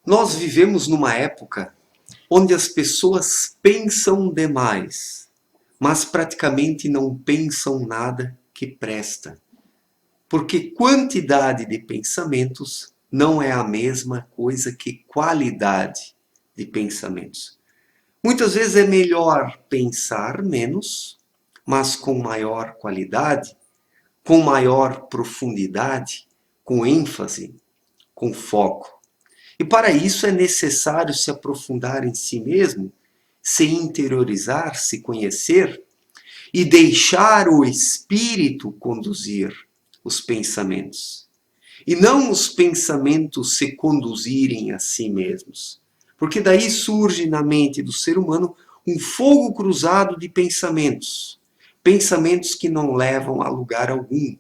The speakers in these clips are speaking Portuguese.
Nós vivemos numa época onde as pessoas pensam demais, mas praticamente não pensam nada que presta. Porque quantidade de pensamentos não é a mesma coisa que qualidade de pensamentos. Muitas vezes é melhor pensar menos, mas com maior qualidade, com maior profundidade, com ênfase, com foco. E para isso é necessário se aprofundar em si mesmo, se interiorizar, se conhecer e deixar o espírito conduzir os pensamentos. E não os pensamentos se conduzirem a si mesmos. Porque daí surge na mente do ser humano um fogo cruzado de pensamentos. Pensamentos que não levam a lugar algum.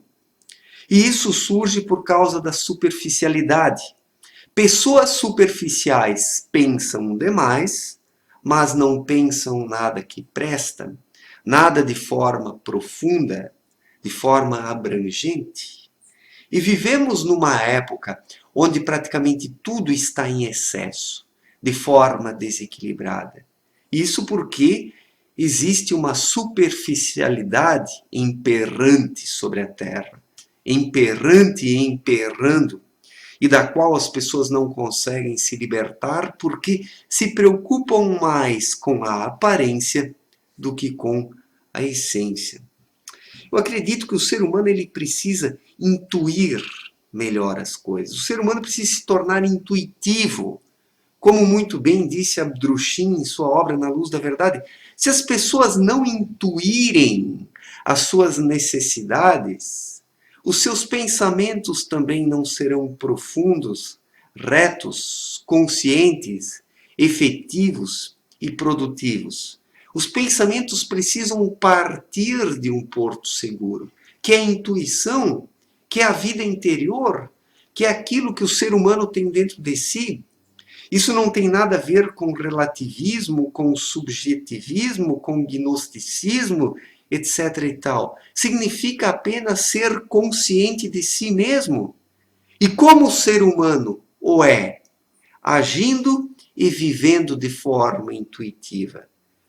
E isso surge por causa da superficialidade. Pessoas superficiais pensam demais, mas não pensam nada que presta, nada de forma profunda, de forma abrangente. E vivemos numa época onde praticamente tudo está em excesso, de forma desequilibrada. Isso porque existe uma superficialidade imperante sobre a Terra, imperante e emperrando, e da qual as pessoas não conseguem se libertar porque se preocupam mais com a aparência do que com a essência. Eu acredito que o ser humano ele precisa intuir melhor as coisas. O ser humano precisa se tornar intuitivo. Como muito bem disse Abdrushim em sua obra Na Luz da Verdade, se as pessoas não intuírem as suas necessidades, os seus pensamentos também não serão profundos, retos, conscientes, efetivos e produtivos. Os pensamentos precisam partir de um porto seguro, que é a intuição, que é a vida interior, que é aquilo que o ser humano tem dentro de si. Isso não tem nada a ver com relativismo, com subjetivismo, com gnosticismo, etc. e tal. Significa apenas ser consciente de si mesmo. E como o ser humano o é? Agindo e vivendo de forma intuitiva.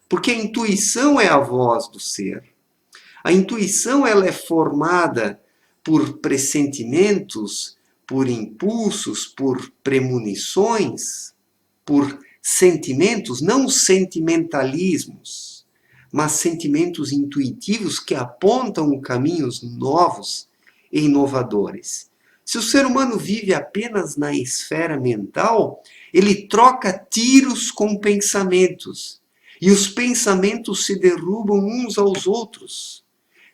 Porque a intuição é a voz do ser. A intuição ela é formada por pressentimentos, por impulsos, por premonições, por sentimentos, não sentimentalismos, mas sentimentos intuitivos que apontam caminhos novos e inovadores. Se o ser humano vive apenas na esfera mental, ele troca tiros com pensamentos. E os pensamentos se derrubam uns aos outros,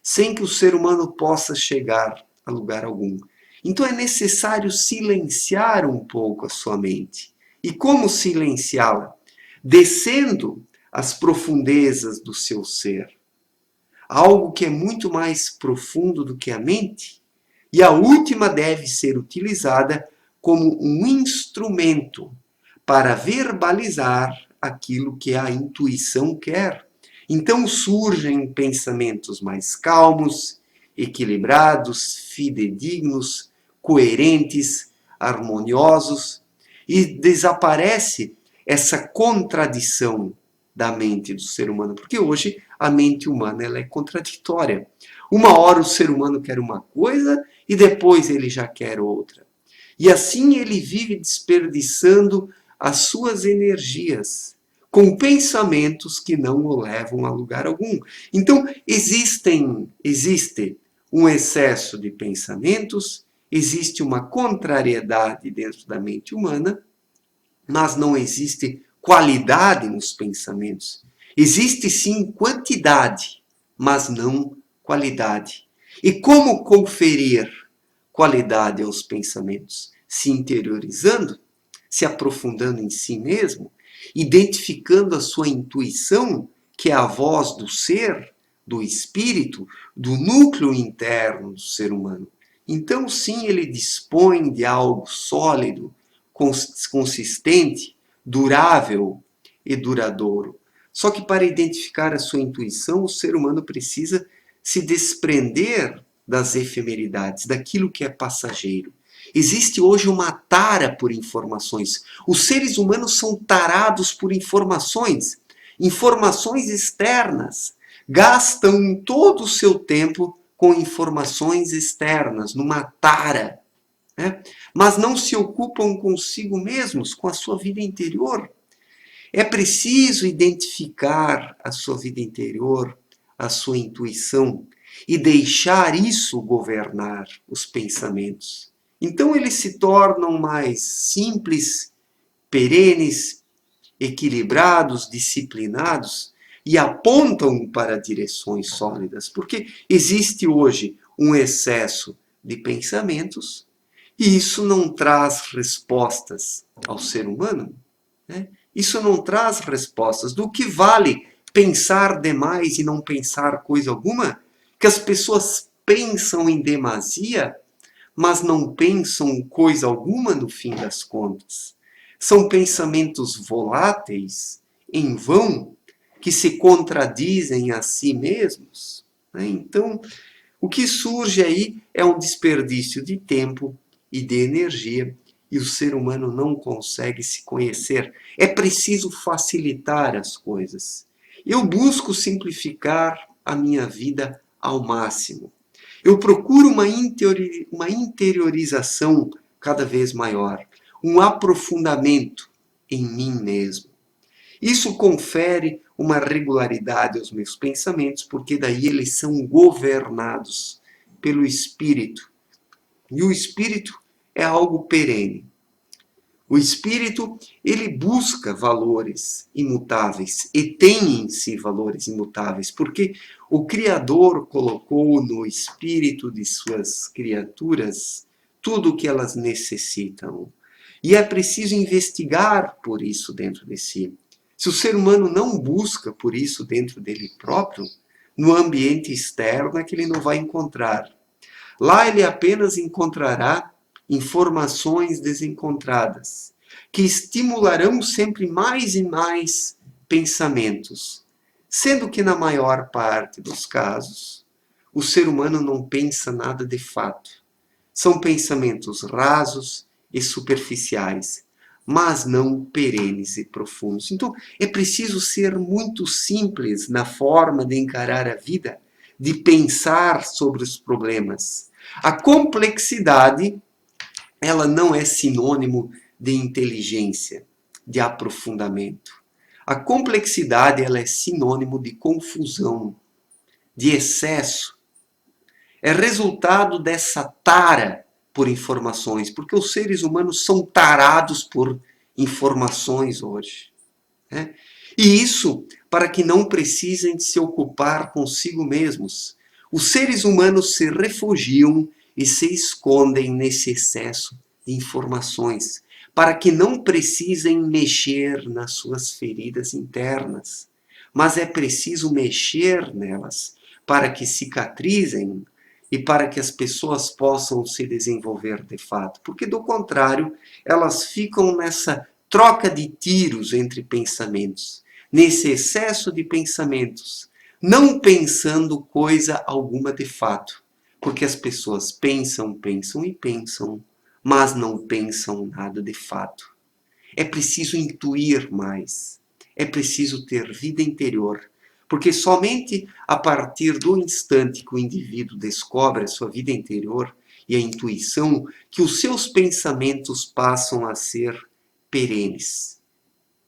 sem que o ser humano possa chegar a lugar algum. Então é necessário silenciar um pouco a sua mente. E como silenciá-la? Descendo às profundezas do seu ser. Algo que é muito mais profundo do que a mente. E a última deve ser utilizada como um instrumento para verbalizar aquilo que a intuição quer. Então surgem pensamentos mais calmos, equilibrados, fidedignos, coerentes, harmoniosos, e desaparece essa contradição da mente do ser humano, porque hoje a mente humana ela é contraditória. Uma hora o ser humano quer uma coisa e depois ele já quer outra. E assim ele vive desperdiçando as suas energias com pensamentos que não o levam a lugar algum. Então, existe um excesso de pensamentos, existe uma contrariedade dentro da mente humana, mas não existe qualidade nos pensamentos. Existe sim quantidade, mas não qualidade. E como conferir qualidade aos pensamentos? Se interiorizando, se aprofundando em si mesmo, identificando a sua intuição, que é a voz do ser, do espírito, do núcleo interno do ser humano. Então, sim, ele dispõe de algo sólido, consistente, durável e duradouro. Só que para identificar a sua intuição, o ser humano precisa se desprender das efemeridades, daquilo que é passageiro, Existe hoje uma tara por informações. Os seres humanos são tarados por informações, informações externas. Gastam todo o seu tempo com informações externas, numa tara, né? Mas não se ocupam consigo mesmos, com a sua vida interior. É preciso identificar a sua vida interior, a sua intuição, e deixar isso governar os pensamentos. Então eles se tornam mais simples, perenes, equilibrados, disciplinados e apontam para direções sólidas, porque existe hoje um excesso de pensamentos e isso não traz respostas ao ser humano, né? Isso não traz respostas. Do que vale pensar demais e não pensar coisa alguma? Que as pessoas pensam em demasia, mas não pensam coisa alguma no fim das contas. São pensamentos voláteis, em vão, que se contradizem a si mesmos, né? Então, o que surge aí é um desperdício de tempo e de energia, e o ser humano não consegue se conhecer. É preciso facilitar as coisas. Eu busco simplificar a minha vida ao máximo. Eu procuro uma interiorização cada vez maior, um aprofundamento em mim mesmo. Isso confere uma regularidade aos meus pensamentos, porque daí eles são governados pelo espírito. E o espírito é algo perene. O espírito, ele busca valores imutáveis e tem em si valores imutáveis, porque o Criador colocou no espírito de suas criaturas tudo o que elas necessitam. E é preciso investigar por isso dentro de si. Se o ser humano não busca por isso dentro dele próprio, no ambiente externo é que ele não vai encontrar. Lá ele apenas encontrará informações desencontradas, que estimularão sempre mais e mais pensamentos, sendo que na maior parte dos casos, o ser humano não pensa nada de fato. São pensamentos rasos e superficiais, mas não perenes e profundos. Então, é preciso ser muito simples na forma de encarar a vida, de pensar sobre os problemas. A complexidade, ela não é sinônimo de inteligência, de aprofundamento. A complexidade, ela é sinônimo de confusão, de excesso. É resultado dessa tara por informações, porque os seres humanos são tarados por informações hoje, né? E isso para que não precisem se ocupar consigo mesmos. Os seres humanos se refugiam e se escondem nesse excesso de informações, para que não precisem mexer nas suas feridas internas. Mas é preciso mexer nelas para que cicatrizem e para que as pessoas possam se desenvolver de fato. Porque, do contrário, elas ficam nessa troca de tiros entre pensamentos, nesse excesso de pensamentos, não pensando coisa alguma de fato. Porque as pessoas pensam, pensam e pensam, mas não pensam nada de fato. É preciso intuir mais, é preciso ter vida interior, porque somente a partir do instante que o indivíduo descobre a sua vida interior e a intuição, que os seus pensamentos passam a ser perenes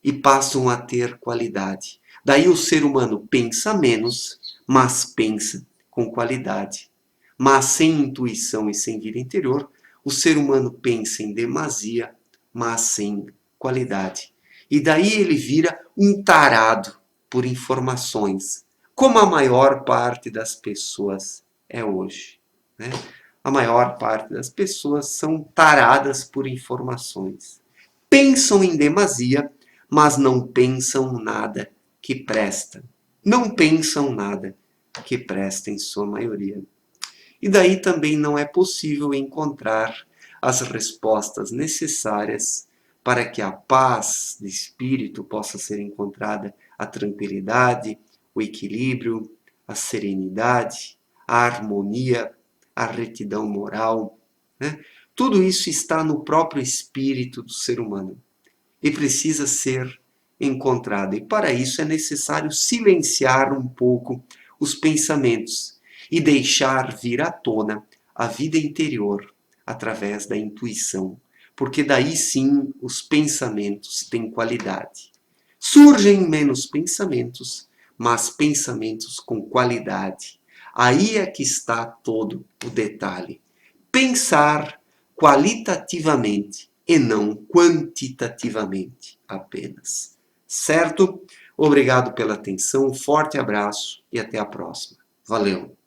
e passam a ter qualidade. Daí o ser humano pensa menos, mas pensa com qualidade. Mas sem intuição e sem vida interior, o ser humano pensa em demasia, mas sem qualidade. E daí ele vira um tarado por informações, como a maior parte das pessoas é hoje, né? A maior parte das pessoas são taradas por informações. Pensam em demasia, mas não pensam nada que presta. Não pensam nada que presta em sua maioria. E daí também não é possível encontrar as respostas necessárias para que a paz de espírito possa ser encontrada, a tranquilidade, o equilíbrio, a serenidade, a harmonia, a retidão moral, né? Tudo isso está no próprio espírito do ser humano e precisa ser encontrado. E para isso é necessário silenciar um pouco os pensamentos e deixar vir à tona a vida interior através da intuição, porque daí sim os pensamentos têm qualidade. Surgem menos pensamentos, mas pensamentos com qualidade. Aí é que está todo o detalhe. Pensar qualitativamente e não quantitativamente apenas. Certo? Obrigado pela atenção, um forte abraço e até a próxima. Valeu!